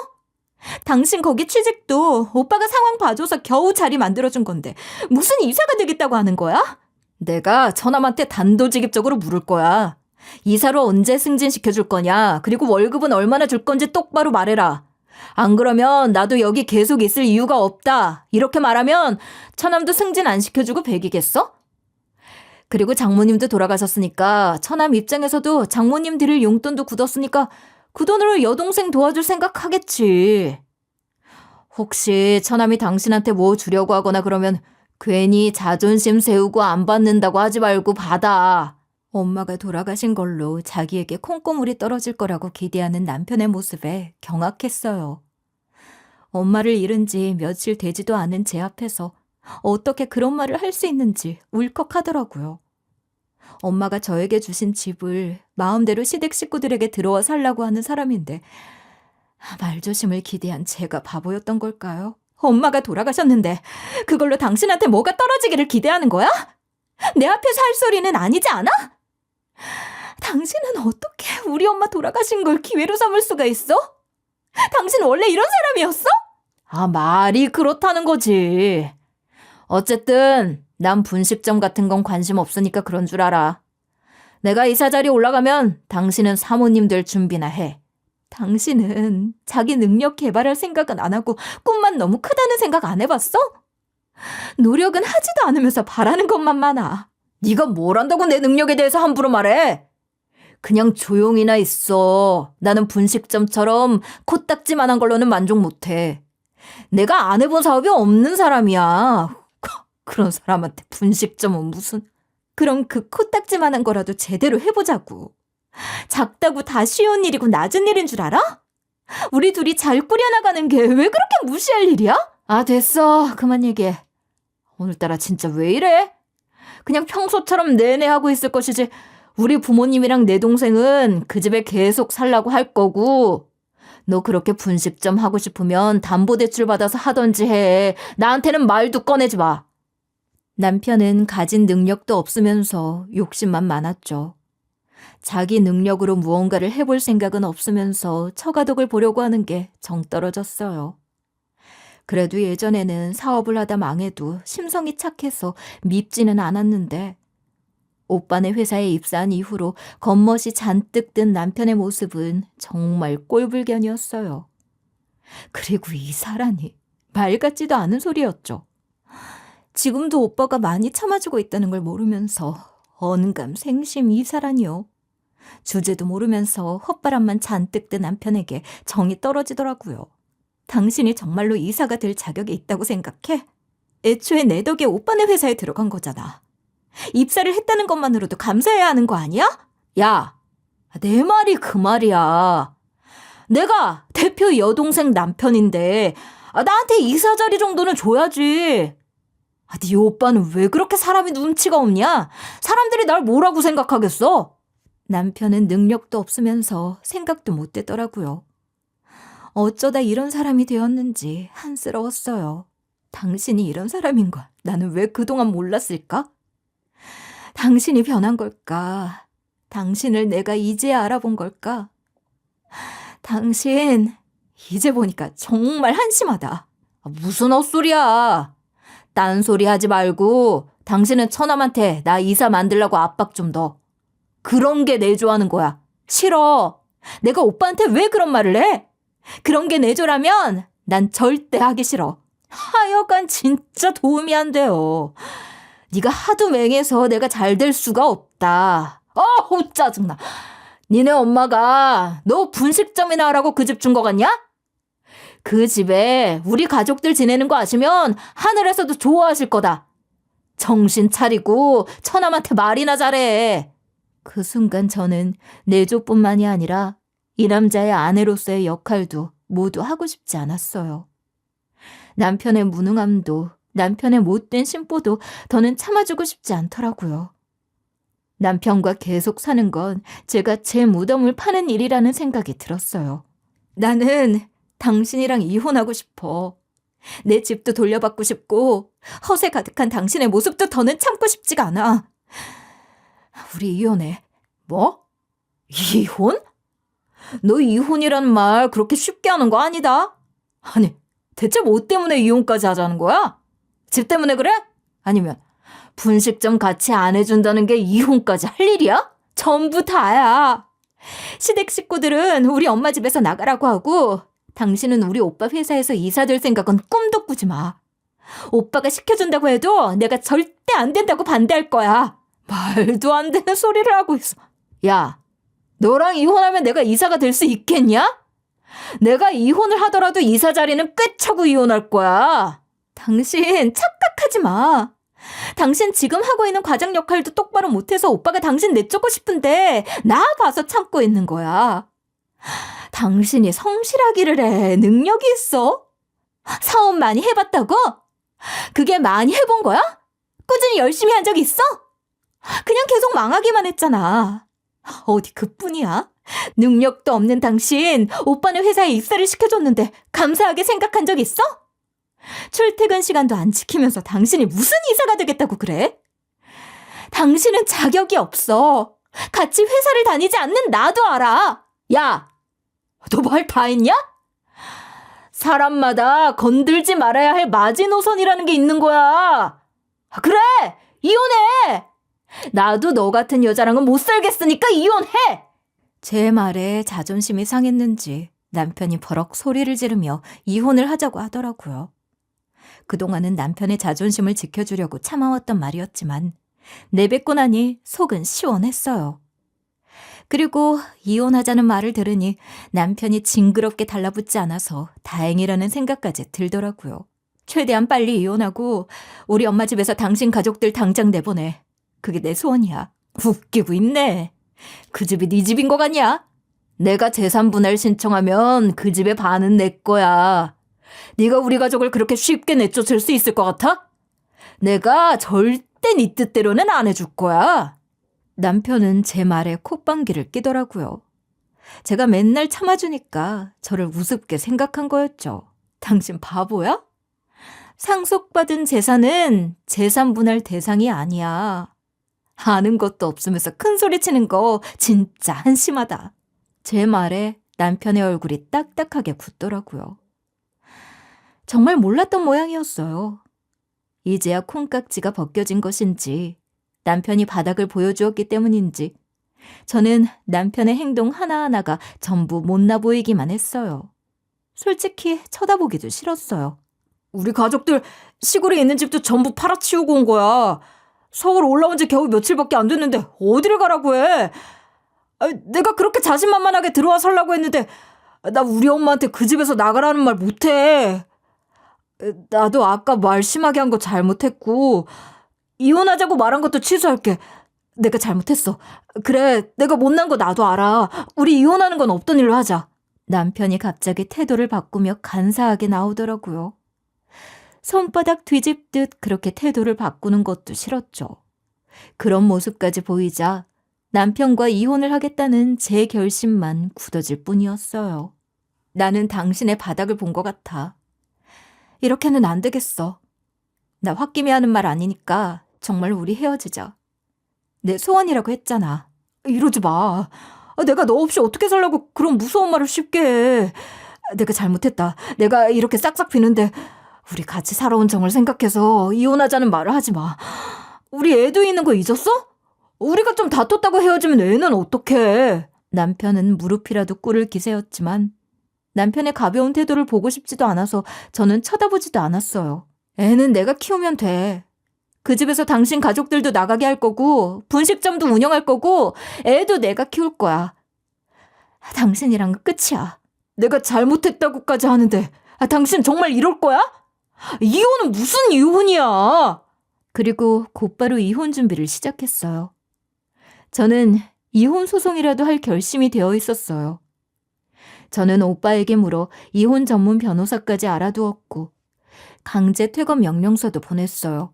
당신 거기 취직도 오빠가 상황 봐줘서 겨우 자리 만들어준 건데 무슨 이사가 되겠다고 하는 거야? 내가 처남한테 단도직입적으로 물을 거야. 이사로 언제 승진시켜줄 거냐? 그리고 월급은 얼마나 줄 건지 똑바로 말해라. 안 그러면 나도 여기 계속 있을 이유가 없다. 이렇게 말하면 처남도 승진 안 시켜주고 배기겠어? 그리고 장모님도 돌아가셨으니까 처남 입장에서도 장모님 드릴 용돈도 굳었으니까 그 돈으로 여동생 도와줄 생각하겠지. 혹시 처남이 당신한테 뭐 주려고 하거나 그러면 괜히 자존심 세우고 안 받는다고 하지 말고 받아. 엄마가 돌아가신 걸로 자기에게 콩고물이 떨어질 거라고 기대하는 남편의 모습에 경악했어요. 엄마를 잃은 지 며칠 되지도 않은 제 앞에서 어떻게 그런 말을 할 수 있는지 울컥하더라고요. 엄마가 저에게 주신 집을 마음대로 시댁 식구들에게 들어와 살라고 하는 사람인데 말조심을 기대한 제가 바보였던 걸까요? 엄마가 돌아가셨는데 그걸로 당신한테 뭐가 떨어지기를 기대하는 거야? 내 앞에서 할 소리는 아니지 않아? 당신은 어떻게 우리 엄마 돌아가신 걸 기회로 삼을 수가 있어? 당신 원래 이런 사람이었어? 말이 그렇다는 거지. 어쨌든 난 분식점 같은 건 관심 없으니까 그런 줄 알아. 내가 이사 자리 올라가면 당신은 사모님들 준비나 해. 당신은 자기 능력 개발할 생각은 안 하고 꿈만 너무 크다는 생각 안 해봤어? 노력은 하지도 않으면서 바라는 것만 많아. 네가 뭘 안다고 내 능력에 대해서 함부로 말해? 그냥 조용히나 있어. 나는 분식점처럼 코딱지만한 걸로는 만족 못해. 내가 안 해본 사업이 없는 사람이야. 그런 사람한테 분식점은 무슨... 그럼 그 코딱지만한 거라도 제대로 해보자고. 작다고 다 쉬운 일이고 낮은 일인 줄 알아? 우리 둘이 잘 꾸려나가는 게 왜 그렇게 무시할 일이야? 됐어. 그만 얘기해. 오늘따라 진짜 왜 이래? 그냥 평소처럼 내내 하고 있을 것이지. 우리 부모님이랑 내 동생은 그 집에 계속 살라고 할 거고, 너 그렇게 분식점 하고 싶으면 담보대출 받아서 하던지 해. 나한테는 말도 꺼내지 마. 남편은 가진 능력도 없으면서 욕심만 많았죠. 자기 능력으로 무언가를 해볼 생각은 없으면서 처가덕을 보려고 하는 게 정 떨어졌어요. 그래도 예전에는 사업을 하다 망해도 심성이 착해서 밉지는 않았는데 오빠네 회사에 입사한 이후로 겉멋이 잔뜩 든 남편의 모습은 정말 꼴불견이었어요. 그리고 이사라니 말 같지도 않은 소리였죠. 지금도 오빠가 많이 참아주고 있다는 걸 모르면서 언감 생심 이사라니요. 주제도 모르면서 헛바람만 잔뜩 든 남편에게 정이 떨어지더라고요. 당신이 정말로 이사가 될 자격이 있다고 생각해? 애초에 내 덕에 오빠네 회사에 들어간 거잖아. 입사를 했다는 것만으로도 감사해야 하는 거 아니야? 야, 내 말이 그 말이야. 내가 대표 여동생 남편인데 나한테 이사 자리 정도는 줘야지. 네 오빠는 왜 그렇게 사람이 눈치가 없냐? 사람들이 날 뭐라고 생각하겠어? 남편은 능력도 없으면서 생각도 못 되더라고요. 어쩌다 이런 사람이 되었는지 한스러웠어요. 당신이 이런 사람인 걸 나는 왜 그동안 몰랐을까? 당신이 변한 걸까? 당신을 내가 이제야 알아본 걸까? 당신, 이제 보니까 정말 한심하다. 무슨 헛소리야. 딴소리 하지 말고 당신은 처남한테 나 이사 만들라고 압박 좀 더. 그런 게 내조하는 거야. 싫어. 내가 오빠한테 왜 그런 말을 해? 그런 게 내조라면 난 절대 하기 싫어. 하여간 진짜 도움이 안 돼요. 네가 하도 맹해서 내가 잘 될 수가 없다. 짜증나. 니네 엄마가 너 분식점이나 하라고 그 집 준 거 같냐? 그 집에 우리 가족들 지내는 거 아시면 하늘에서도 좋아하실 거다. 정신 차리고 처남한테 말이나 잘해. 그 순간 저는 내조뿐만이 아니라 이 남자의 아내로서의 역할도 모두 하고 싶지 않았어요. 남편의 무능함도 남편의 못된 심보도 더는 참아주고 싶지 않더라고요. 남편과 계속 사는 건 제가 제 무덤을 파는 일이라는 생각이 들었어요. 나는 당신이랑 이혼하고 싶어. 내 집도 돌려받고 싶고 허세 가득한 당신의 모습도 더는 참고 싶지가 않아. 우리 이혼해. 뭐? 이혼? 너 이혼이란 말 그렇게 쉽게 하는 거 아니다. 아니, 대체 뭐 때문에 이혼까지 하자는 거야? 집 때문에 그래? 아니면 분식점 같이 안 해준다는 게 이혼까지 할 일이야? 전부 다야. 시댁 식구들은 우리 엄마 집에서 나가라고 하고 당신은 우리 오빠 회사에서 이사될 생각은 꿈도 꾸지 마. 오빠가 시켜준다고 해도 내가 절대 안 된다고 반대할 거야. 말도 안 되는 소리를 하고 있어. 야, 너랑 이혼하면 내가 이사가 될 수 있겠냐? 내가 이혼을 하더라도 이사 자리는 꿰차고 이혼할 거야. 당신 착각하지 마. 당신 지금 하고 있는 과장 역할도 똑바로 못해서 오빠가 당신 내쫓고 싶은데 나 봐서 참고 있는 거야. 당신이 성실하기를 해. 능력이 있어? 사업 많이 해봤다고? 그게 많이 해본 거야? 꾸준히 열심히 한 적 있어? 그냥 계속 망하기만 했잖아. 어디 그뿐이야? 능력도 없는 당신, 오빠는 회사에 입사를 시켜줬는데 감사하게 생각한 적 있어? 출퇴근 시간도 안 지키면서 당신이 무슨 이사가 되겠다고 그래? 당신은 자격이 없어. 같이 회사를 다니지 않는 나도 알아. 야, 너 말 다 했냐? 사람마다 건들지 말아야 할 마지노선이라는 게 있는 거야. 그래, 이혼해. 나도 너 같은 여자랑은 못 살겠으니까 이혼해. 제 말에 자존심이 상했는지 남편이 버럭 소리를 지르며 이혼을 하자고 하더라고요. 그동안은 남편의 자존심을 지켜주려고 참아왔던 말이었지만 내뱉고 나니 속은 시원했어요. 그리고 이혼하자는 말을 들으니 남편이 징그럽게 달라붙지 않아서 다행이라는 생각까지 들더라고요. 최대한 빨리 이혼하고 우리 엄마 집에서 당신 가족들 당장 내보내. 그게 내 소원이야. 웃기고 있네. 그 집이 네 집인 거 같냐? 내가 재산 분할 신청하면 그 집의 반은 내 거야. 네가 우리 가족을 그렇게 쉽게 내쫓을 수 있을 것 같아? 내가 절대 네 뜻대로는 안 해줄 거야. 남편은 제 말에 콧방귀를 끼더라고요. 제가 맨날 참아주니까 저를 우습게 생각한 거였죠. 당신 바보야? 상속받은 재산은 재산 분할 대상이 아니야. 아는 것도 없으면서 큰 소리 치는 거 진짜 한심하다. 제 말에 남편의 얼굴이 딱딱하게 굳더라고요. 정말 몰랐던 모양이었어요. 이제야 콩깍지가 벗겨진 것인지 남편이 바닥을 보여주었기 때문인지 저는 남편의 행동 하나하나가 전부 못나 보이기만 했어요. 솔직히 쳐다보기도 싫었어요. 우리 가족들 시골에 있는 집도 전부 팔아치우고 온 거야. 서울 올라온 지 겨우 며칠밖에 안 됐는데 어디를 가라고 해. 내가 그렇게 자신만만하게 들어와 살라고 했는데 나 우리 엄마한테 그 집에서 나가라는 말 못해. 나도 아까 말 심하게 한 거 잘못했고 이혼하자고 말한 것도 취소할게. 내가 잘못했어. 그래, 내가 못난 거 나도 알아. 우리 이혼하는 건 없던 일로 하자. 남편이 갑자기 태도를 바꾸며 간사하게 나오더라고요. 손바닥 뒤집듯 그렇게 태도를 바꾸는 것도 싫었죠. 그런 모습까지 보이자 남편과 이혼을 하겠다는 제 결심만 굳어질 뿐이었어요. 나는 당신의 바닥을 본 것 같아. 이렇게는 안 되겠어. 나 홧김에 하는 말 아니니까 정말 우리 헤어지자. 내 소원이라고 했잖아. 이러지 마. 내가 너 없이 어떻게 살라고 그런 무서운 말을 쉽게 해. 내가 잘못했다. 내가 이렇게 싹싹 비는데 우리 같이 살아온 정을 생각해서 이혼하자는 말을 하지 마. 우리 애도 있는 거 잊었어? 우리가 좀 다퉜다고 헤어지면 애는 어떡해. 남편은 무릎이라도 꿇을 기세였지만 남편의 가벼운 태도를 보고 싶지도 않아서 저는 쳐다보지도 않았어요. 애는 내가 키우면 돼. 그 집에서 당신 가족들도 나가게 할 거고 분식점도 운영할 거고 애도 내가 키울 거야. 당신이랑은 끝이야. 내가 잘못했다고까지 하는데 당신 정말 이럴 거야? 이혼은 무슨 이혼이야. 그리고 곧바로 이혼 준비를 시작했어요. 저는 이혼 소송이라도 할 결심이 되어 있었어요. 저는 오빠에게 물어 이혼 전문 변호사까지 알아두었고 강제 퇴거 명령서도 보냈어요.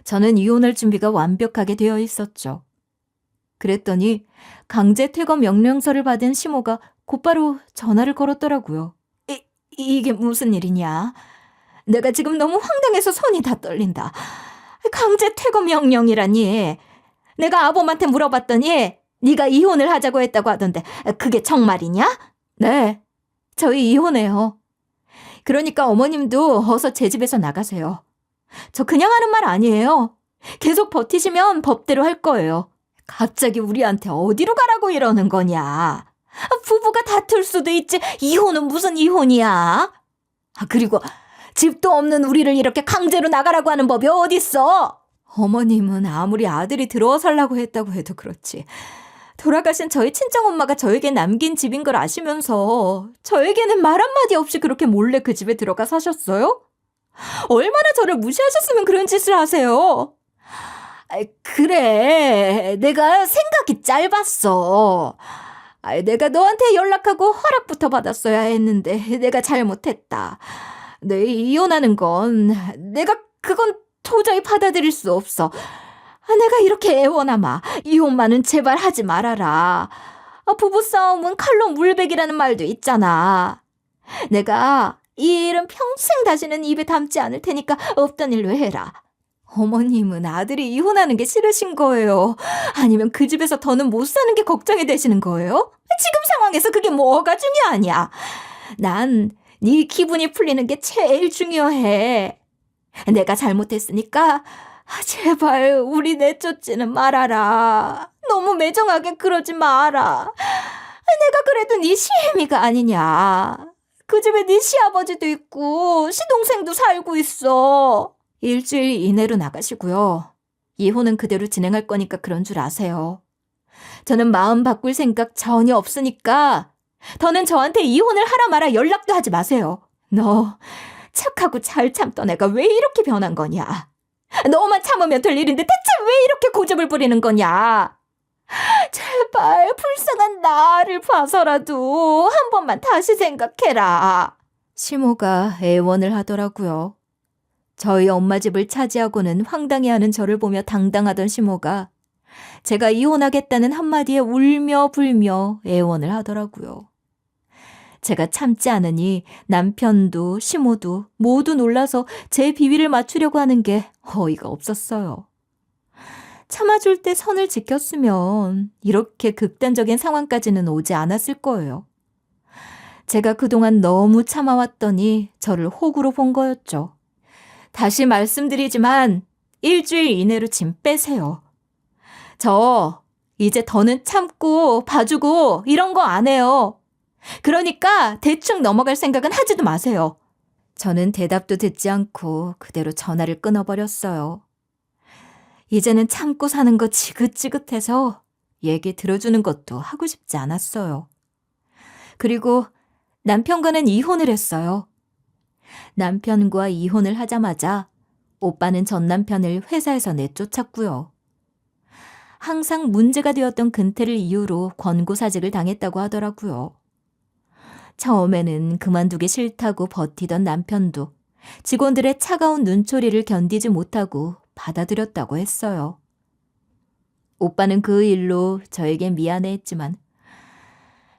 저는 이혼할 준비가 완벽하게 되어 있었죠. 그랬더니 강제 퇴거 명령서를 받은 시모가 곧바로 전화를 걸었더라고요. 이게 무슨 일이냐? 내가 지금 너무 황당해서 손이 다 떨린다. 강제 퇴거 명령이라니. 내가 아범한테 물어봤더니 네가 이혼을 하자고 했다고 하던데 그게 정말이냐? 네, 저희 이혼해요. 그러니까 어머님도 어서 제 집에서 나가세요. 저 그냥 하는 말 아니에요. 계속 버티시면 법대로 할 거예요. 갑자기 우리한테 어디로 가라고 이러는 거냐. 부부가 다툴 수도 있지. 이혼은 무슨 이혼이야. 그리고 집도 없는 우리를 이렇게 강제로 나가라고 하는 법이 어딨어. 어머님은 아무리 아들이 들어와 살라고 했다고 해도 그렇지. 돌아가신 저희 친정엄마가 저에게 남긴 집인 걸 아시면서 저에게는 말 한마디 없이 그렇게 몰래 그 집에 들어가 사셨어요? 얼마나 저를 무시하셨으면 그런 짓을 하세요? 그래, 내가 생각이 짧았어. 내가 너한테 연락하고 허락부터 받았어야 했는데 내가 잘못했다. 너 이혼하는 건 그건 도저히 받아들일 수 없어. 내가 이렇게 애원하마. 이혼만은 제발 하지 말아라. 부부싸움은 칼로 물베기라는 말도 있잖아. 내가 이 일은 평생 다시는 입에 담지 않을 테니까 없던 일로 해라. 어머님은 아들이 이혼하는 게 싫으신 거예요? 아니면 그 집에서 더는 못 사는 게 걱정이 되시는 거예요? 지금 상황에서 그게 뭐가 중요하냐? 난 네 기분이 풀리는 게 제일 중요해. 내가 잘못했으니까 제발 우리 내쫓지는 말아라. 너무 매정하게 그러지 마라. 내가 그래도 네 시애미가 아니냐. 그 집에 네 시아버지도 있고 시동생도 살고 있어. 일주일 이내로 나가시고요. 이혼은 그대로 진행할 거니까 그런 줄 아세요. 저는 마음 바꿀 생각 전혀 없으니까 더는 저한테 이혼을 하라 마라 연락도 하지 마세요. 너 착하고 잘 참던 애가 왜 이렇게 변한 거냐? 너만 참으면 될 일인데 대체 왜 이렇게 고집을 부리는 거냐? 제발 불쌍한 나를 봐서라도 한 번만 다시 생각해라. 시모가 애원을 하더라고요. 저희 엄마 집을 차지하고는 황당해하는 저를 보며 당당하던 시모가 제가 이혼하겠다는 한마디에 울며 불며 애원을 하더라고요. 제가 참지 않으니 남편도 시모도 모두 놀라서 제 비위를 맞추려고 하는 게 어이가 없었어요. 참아줄 때 선을 지켰으면 이렇게 극단적인 상황까지는 오지 않았을 거예요. 제가 그동안 너무 참아왔더니 저를 호구로 본 거였죠. 다시 말씀드리지만 일주일 이내로 짐 빼세요. 저 이제 더는 참고 봐주고 이런 거 안 해요. 그러니까 대충 넘어갈 생각은 하지도 마세요. 저는 대답도 듣지 않고 그대로 전화를 끊어버렸어요. 이제는 참고 사는 거 지긋지긋해서 얘기 들어주는 것도 하고 싶지 않았어요. 그리고 남편과는 이혼을 했어요. 남편과 이혼을 하자마자 오빠는 전 남편을 회사에서 내쫓았고요. 항상 문제가 되었던 근태를 이유로 권고사직을 당했다고 하더라고요. 처음에는 그만두기 싫다고 버티던 남편도 직원들의 차가운 눈초리를 견디지 못하고 받아들였다고 했어요. 오빠는 그 일로 저에게 미안해했지만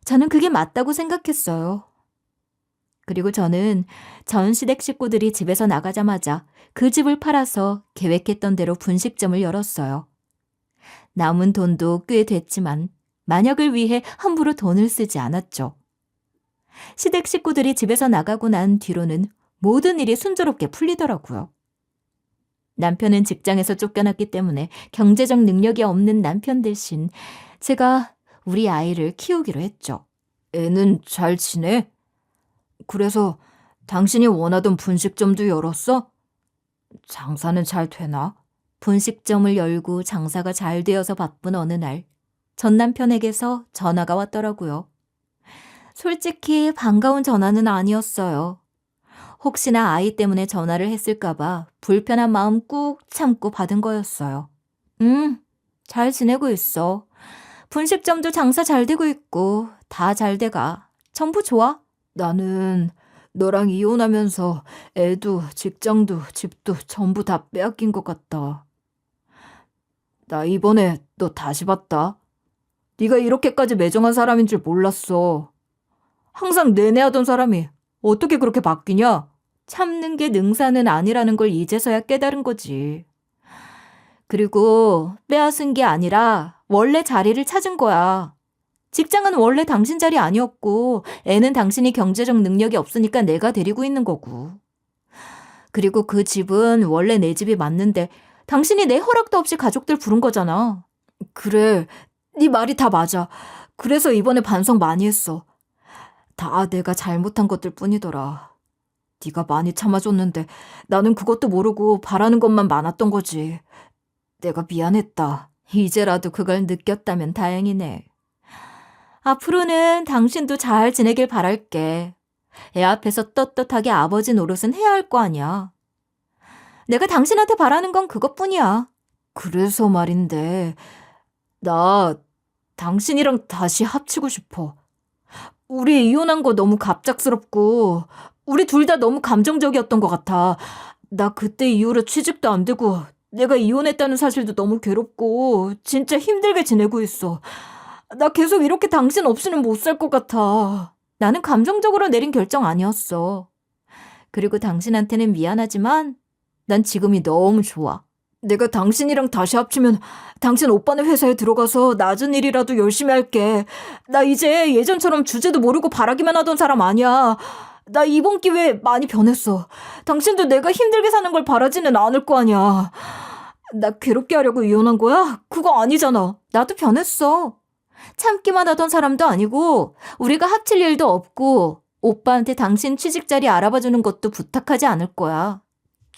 저는 그게 맞다고 생각했어요. 그리고 저는 전 시댁 식구들이 집에서 나가자마자 그 집을 팔아서 계획했던 대로 분식점을 열었어요. 남은 돈도 꽤 됐지만 만약을 위해 함부로 돈을 쓰지 않았죠. 시댁 식구들이 집에서 나가고 난 뒤로는 모든 일이 순조롭게 풀리더라고요. 남편은 직장에서 쫓겨났기 때문에 경제적 능력이 없는 남편 대신 제가 우리 아이를 키우기로 했죠. 애는 잘 지내? 그래서 당신이 원하던 분식점도 열었어? 장사는 잘 되나? 분식점을 열고 장사가 잘 되어서 바쁜 어느 날 전 남편에게서 전화가 왔더라고요. 솔직히 반가운 전화는 아니었어요. 혹시나 아이 때문에 전화를 했을까봐 불편한 마음 꾹 참고 받은 거였어요. 잘 지내고 있어. 분식점도 장사 잘 되고 있고 다 잘 돼가. 전부 좋아. 나는 너랑 이혼하면서 애도 직장도 집도 전부 다 빼앗긴 것 같다. 나 이번에 너 다시 봤다. 네가 이렇게까지 매정한 사람인 줄 몰랐어. 항상 내내하던 사람이 어떻게 그렇게 바뀌냐? 참는 게 능사는 아니라는 걸 이제서야 깨달은 거지. 그리고 빼앗은 게 아니라 원래 자리를 찾은 거야. 직장은 원래 당신 자리 아니었고 애는 당신이 경제적 능력이 없으니까 내가 데리고 있는 거고. 그리고 그 집은 원래 내 집이 맞는데 당신이 내 허락도 없이 가족들 부른 거잖아. 그래, 네 말이 다 맞아. 그래서 이번에 반성 많이 했어. 다 내가 잘못한 것들 뿐이더라. 네가 많이 참아줬는데 나는 그것도 모르고 바라는 것만 많았던 거지. 내가 미안했다. 이제라도 그걸 느꼈다면 다행이네. 앞으로는 당신도 잘 지내길 바랄게. 애 앞에서 떳떳하게 아버지 노릇은 해야 할 거 아니야. 내가 당신한테 바라는 건 그것뿐이야. 그래서 말인데, 나 당신이랑 다시 합치고 싶어. 우리 이혼한 거 너무 갑작스럽고, 우리 둘 다 너무 감정적이었던 것 같아. 나 그때 이후로 취직도 안 되고, 내가 이혼했다는 사실도 너무 괴롭고, 진짜 힘들게 지내고 있어. 나 계속 이렇게 당신 없이는 못 살 것 같아. 나는 감정적으로 내린 결정 아니었어. 그리고 당신한테는 미안하지만 난 지금이 너무 좋아. 내가 당신이랑 다시 합치면 당신 오빠네 회사에 들어가서 낮은 일이라도 열심히 할게. 나 이제 예전처럼 주제도 모르고 바라기만 하던 사람 아니야. 나 이번 기회에 많이 변했어. 당신도 내가 힘들게 사는 걸 바라지는 않을 거 아니야. 나 괴롭게 하려고 이혼한 거야? 그거 아니잖아. 나도 변했어. 참기만 하던 사람도 아니고 우리가 합칠 일도 없고 오빠한테 당신 취직 자리 알아봐주는 것도 부탁하지 않을 거야.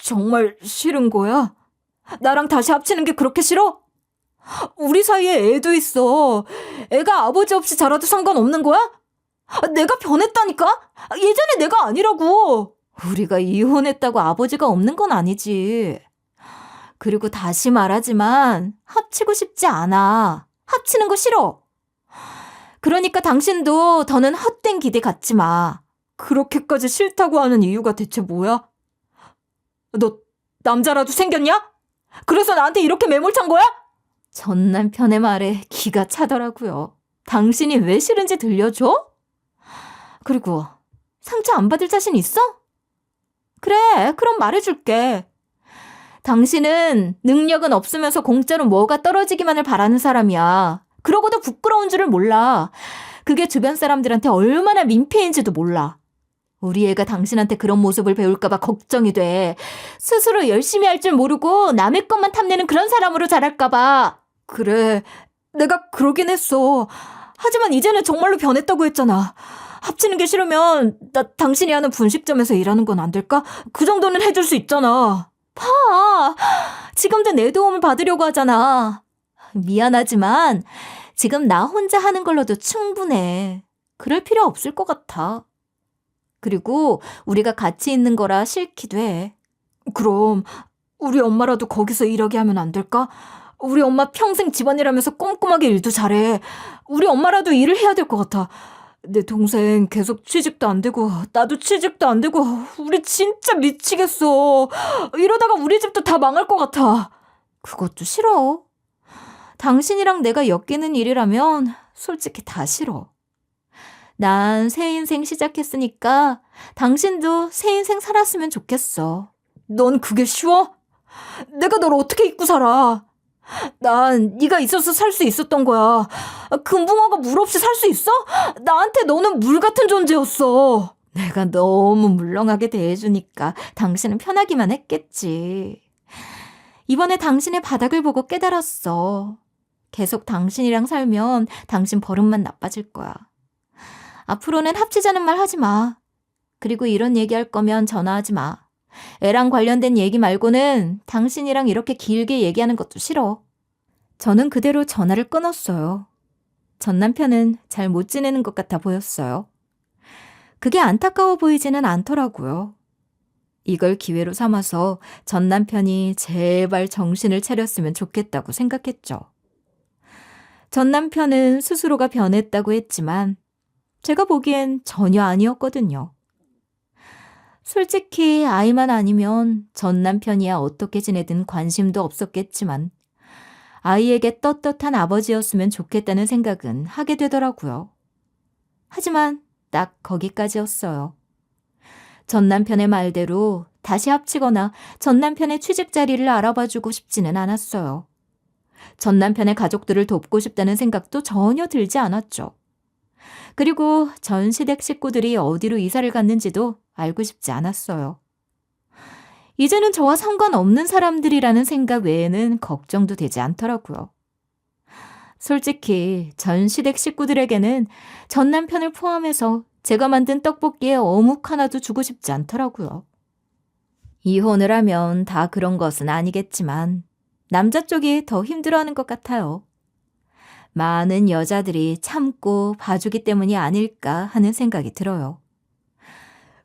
정말 싫은 거야? 나랑 다시 합치는 게 그렇게 싫어? 우리 사이에 애도 있어. 애가 아버지 없이 자라도 상관없는 거야? 내가 변했다니까? 예전에 내가 아니라고. 우리가 이혼했다고 아버지가 없는 건 아니지. 그리고 다시 말하지만 합치고 싶지 않아. 합치는 거 싫어. 그러니까 당신도 더는 헛된 기대 갖지 마. 그렇게까지 싫다고 하는 이유가 대체 뭐야? 너 남자라도 생겼냐? 그래서 나한테 이렇게 매몰찬 거야? 전 남편의 말에 기가 차더라고요. 당신이 왜 싫은지 들려줘? 그리고 상처 안 받을 자신 있어? 그래, 그럼 말해줄게. 당신은 능력은 없으면서 공짜로 뭐가 떨어지기만을 바라는 사람이야. 그러고도 부끄러운 줄을 몰라. 그게 주변 사람들한테 얼마나 민폐인지도 몰라. 우리 애가 당신한테 그런 모습을 배울까봐 걱정이 돼. 스스로 열심히 할 줄 모르고 남의 것만 탐내는 그런 사람으로 자랄까봐. 그래, 내가 그러긴 했어. 하지만 이제는 정말로 변했다고 했잖아. 합치는 게 싫으면 나 당신이 하는 분식점에서 일하는 건 안 될까? 그 정도는 해줄 수 있잖아. 봐, 지금도 내 도움을 받으려고 하잖아. 미안하지만 지금 나 혼자 하는 걸로도 충분해. 그럴 필요 없을 것 같아. 그리고 우리가 같이 있는 거라 싫기도 해. 그럼 우리 엄마라도 거기서 일하게 하면 안 될까? 우리 엄마 평생 집안일 하면서 꼼꼼하게 일도 잘해. 우리 엄마라도 일을 해야 될 것 같아. 내 동생 계속 취직도 안 되고 나도 취직도 안 되고 우리 진짜 미치겠어. 이러다가 우리 집도 다 망할 것 같아. 그것도 싫어. 당신이랑 내가 엮이는 일이라면 솔직히 다 싫어. 난 새 인생 시작했으니까 당신도 새 인생 살았으면 좋겠어. 넌 그게 쉬워? 내가 널 어떻게 잊고 살아? 난 네가 있어서 살 수 있었던 거야. 금붕어가 물 없이 살 수 있어? 나한테 너는 물 같은 존재였어. 내가 너무 물렁하게 대해주니까 당신은 편하기만 했겠지. 이번에 당신의 바닥을 보고 깨달았어. 계속 당신이랑 살면 당신 버릇만 나빠질 거야. 앞으로는 합치자는 말 하지 마. 그리고 이런 얘기할 거면 전화하지 마. 애랑 관련된 얘기 말고는 당신이랑 이렇게 길게 얘기하는 것도 싫어. 저는 그대로 전화를 끊었어요. 전 남편은 잘 못 지내는 것 같아 보였어요. 그게 안타까워 보이지는 않더라고요. 이걸 기회로 삼아서 전 남편이 제발 정신을 차렸으면 좋겠다고 생각했죠. 전 남편은 스스로가 변했다고 했지만 제가 보기엔 전혀 아니었거든요. 솔직히 아이만 아니면 전 남편이야 어떻게 지내든 관심도 없었겠지만 아이에게 떳떳한 아버지였으면 좋겠다는 생각은 하게 되더라고요. 하지만 딱 거기까지였어요. 전 남편의 말대로 다시 합치거나 전 남편의 취직 자리를 알아봐주고 싶지는 않았어요. 전 남편의 가족들을 돕고 싶다는 생각도 전혀 들지 않았죠. 그리고 전 시댁 식구들이 어디로 이사를 갔는지도 알고 싶지 않았어요. 이제는 저와 상관없는 사람들이라는 생각 외에는 걱정도 되지 않더라고요. 솔직히 전 시댁 식구들에게는 전 남편을 포함해서 제가 만든 떡볶이에 어묵 하나도 주고 싶지 않더라고요. 이혼을 하면 다 그런 것은 아니겠지만 남자 쪽이 더 힘들어하는 것 같아요. 많은 여자들이 참고 봐주기 때문이 아닐까 하는 생각이 들어요.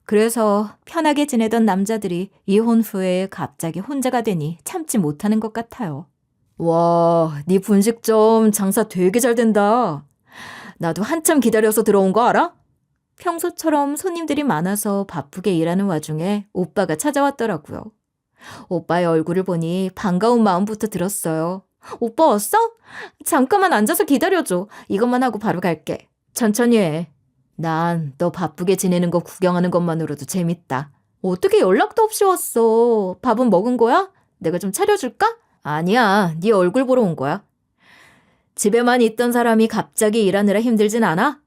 그래서 편하게 지내던 남자들이 이혼 후에 갑자기 혼자가 되니 참지 못하는 것 같아요. 와, 네 분식점 장사 되게 잘 된다. 나도 한참 기다려서 들어온 거 알아? 평소처럼 손님들이 많아서 바쁘게 일하는 와중에 오빠가 찾아왔더라고요. 오빠의 얼굴을 보니 반가운 마음부터 들었어요. 오빠 왔어? 잠깐만 앉아서 기다려줘. 이것만 하고 바로 갈게. 천천히 해. 난 너 바쁘게 지내는 거 구경하는 것만으로도 재밌다. 어떻게 연락도 없이 왔어? 밥은 먹은 거야? 내가 좀 차려줄까? 아니야, 네 얼굴 보러 온 거야. 집에만 있던 사람이 갑자기 일하느라 힘들진 않아?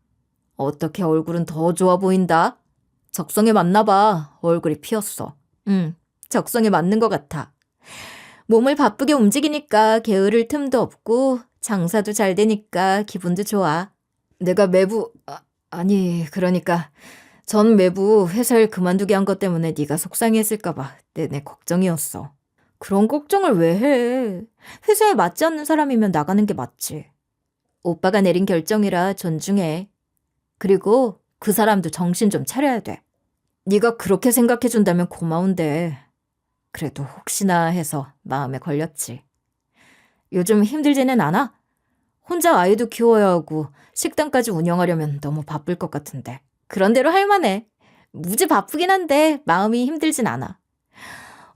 어떻게 얼굴은 더 좋아 보인다? 적성에 맞나 봐. 얼굴이 피었어. 적성에 맞는 것 같아. 몸을 바쁘게 움직이니까 게으를 틈도 없고 장사도 잘 되니까 기분도 좋아. 내가 그러니까 전 매부 회사를 그만두게 한 것 때문에 네가 속상해했을까 봐 내내 걱정이었어. 그런 걱정을 왜 해? 회사에 맞지 않는 사람이면 나가는 게 맞지. 오빠가 내린 결정이라 존중해. 그리고 그 사람도 정신 좀 차려야 돼. 네가 그렇게 생각해준다면 고마운데 그래도 혹시나 해서 마음에 걸렸지. 요즘 힘들지는 않아? 혼자 아이도 키워야 하고 식당까지 운영하려면 너무 바쁠 것 같은데. 그런 대로 할 만해. 무지 바쁘긴 한데 마음이 힘들진 않아.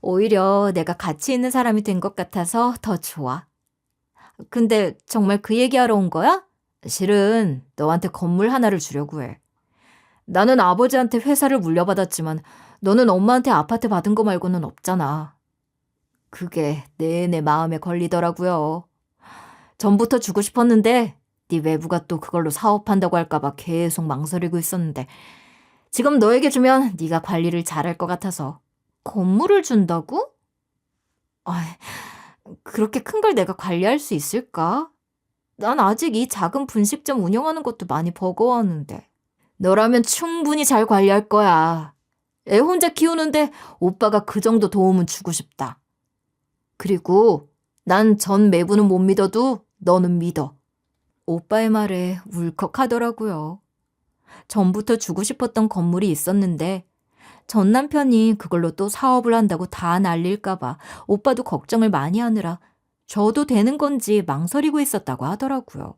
오히려 내가 가치 있는 사람이 된 것 같아서 더 좋아. 근데 정말 그 얘기하러 온 거야? 실은 너한테 건물 하나를 주려고 해. 나는 아버지한테 회사를 물려받았지만 너는 엄마한테 아파트 받은 거 말고는 없잖아. 그게 내내 마음에 걸리더라고요. 전부터 주고 싶었는데 네 외부가 또 그걸로 사업한다고 할까 봐 계속 망설이고 있었는데 지금 너에게 주면 네가 관리를 잘할 것 같아서. 건물을 준다고? 그렇게 큰 걸 내가 관리할 수 있을까? 난 아직 이 작은 분식점 운영하는 것도 많이 버거워하는데. 너라면 충분히 잘 관리할 거야. 애 혼자 키우는데 오빠가 그 정도 도움은 주고 싶다. 그리고 난 전 매부는 못 믿어도 너는 믿어. 오빠의 말에 울컥하더라고요. 전부터 주고 싶었던 건물이 있었는데 전 남편이 그걸로 또 사업을 한다고 다 날릴까 봐 오빠도 걱정을 많이 하느라 저도 되는 건지 망설이고 있었다고 하더라고요.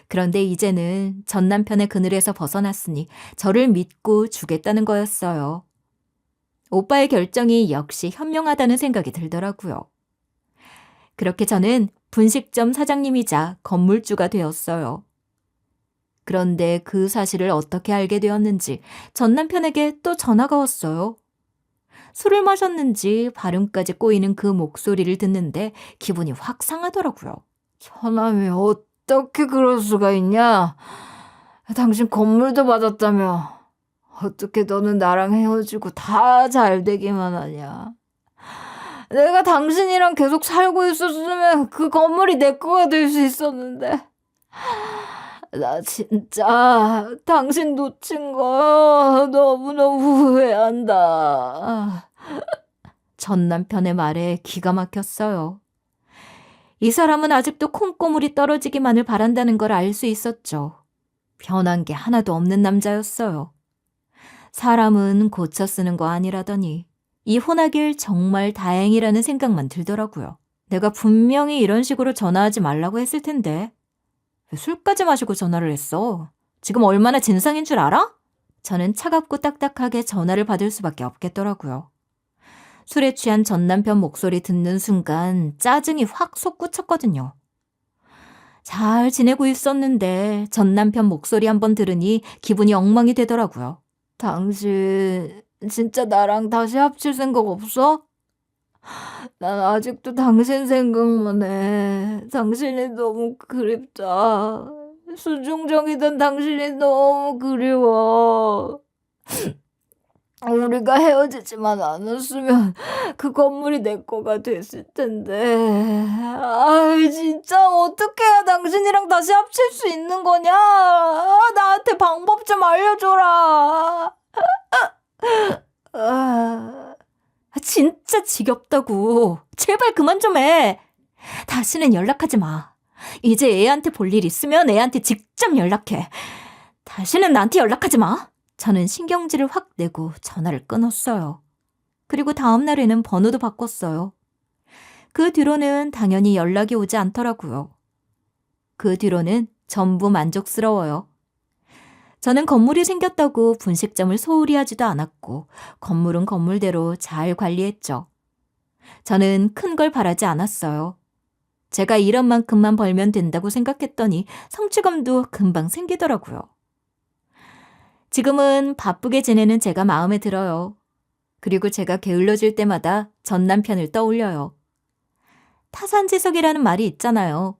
그런데 이제는 전 남편의 그늘에서 벗어났으니 저를 믿고 주겠다는 거였어요. 오빠의 결정이 역시 현명하다는 생각이 들더라고요. 그렇게 저는 분식점 사장님이자 건물주가 되었어요. 그런데 그 사실을 어떻게 알게 되었는지 전 남편에게 또 전화가 왔어요. 술을 마셨는지 발음까지 꼬이는 그 목소리를 듣는데 기분이 확 상하더라고요. 처남이 어떻게 그럴 수가 있냐? 당신 건물도 받았다며. 어떻게 너는 나랑 헤어지고 다 잘 되기만 하냐? 내가 당신이랑 계속 살고 있었으면 그 건물이 내 거가 될 수 있었는데. 나 진짜 당신 놓친 거 너무너무 후회한다. 전 남편의 말에 기가 막혔어요. 이 사람은 아직도 콩고물이 떨어지기만을 바란다는 걸 알 수 있었죠. 변한 게 하나도 없는 남자였어요. 사람은 고쳐 쓰는 거 아니라더니 이혼하길 정말 다행이라는 생각만 들더라고요. 내가 분명히 이런 식으로 전화하지 말라고 했을 텐데 왜 술까지 마시고 전화를 했어? 지금 얼마나 진상인 줄 알아? 저는 차갑고 딱딱하게 전화를 받을 수밖에 없겠더라고요. 술에 취한 전 남편 목소리 듣는 순간 짜증이 확 솟구쳤거든요. 잘 지내고 있었는데 전 남편 목소리 한번 들으니 기분이 엉망이 되더라고요. 당신 진짜 나랑 다시 합칠 생각 없어? 난 아직도 당신 생각만 해. 당신이 너무 그립다. 수중정이던 당신이 너무 그리워. 우리가 헤어지지만 않았으면 그 건물이 내 거가 됐을 텐데. 아이, 진짜 어떻게 해야 당신이랑 다시 합칠 수 있는 거냐? 나한테 방법 좀 알려줘라. 진짜 지겹다고. 제발 그만 좀 해. 다시는 연락하지 마. 이제 애한테 볼 일 있으면 애한테 직접 연락해. 다시는 나한테 연락하지 마. 저는 신경질을 확 내고 전화를 끊었어요. 그리고 다음 날에는 번호도 바꿨어요. 그 뒤로는 당연히 연락이 오지 않더라고요. 그 뒤로는 전부 만족스러워요. 저는 건물이 생겼다고 분식점을 소홀히 하지도 않았고 건물은 건물대로 잘 관리했죠. 저는 큰 걸 바라지 않았어요. 제가 이런 만큼만 벌면 된다고 생각했더니 성취감도 금방 생기더라고요. 지금은 바쁘게 지내는 제가 마음에 들어요. 그리고 제가 게을러질 때마다 전 남편을 떠올려요. 타산지석이라는 말이 있잖아요.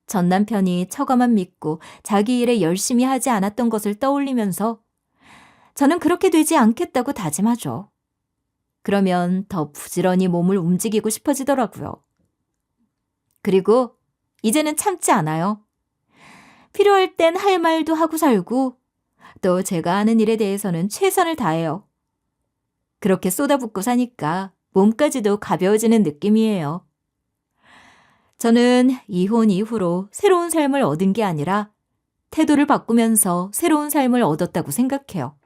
전 남편이 처가만 믿고 자기 일에 열심히 하지 않았던 것을 떠올리면서 저는 그렇게 되지 않겠다고 다짐하죠. 그러면 더 부지런히 몸을 움직이고 싶어지더라고요. 그리고 이제는 참지 않아요. 필요할 땐 할 말도 하고 살고 또 제가 하는 일에 대해서는 최선을 다해요. 그렇게 쏟아붓고 사니까 몸까지도 가벼워지는 느낌이에요. 저는 이혼 이후로 새로운 삶을 얻은 게 아니라 태도를 바꾸면서 새로운 삶을 얻었다고 생각해요.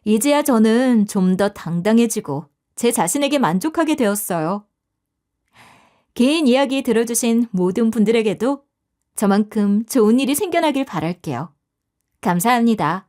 이제야 저는 좀 더 당당해지고 제 자신에게 만족하게 되었어요. 긴 이야기 들어주신 모든 분들에게도 저만큼 좋은 일이 생겨나길 바랄게요. 감사합니다.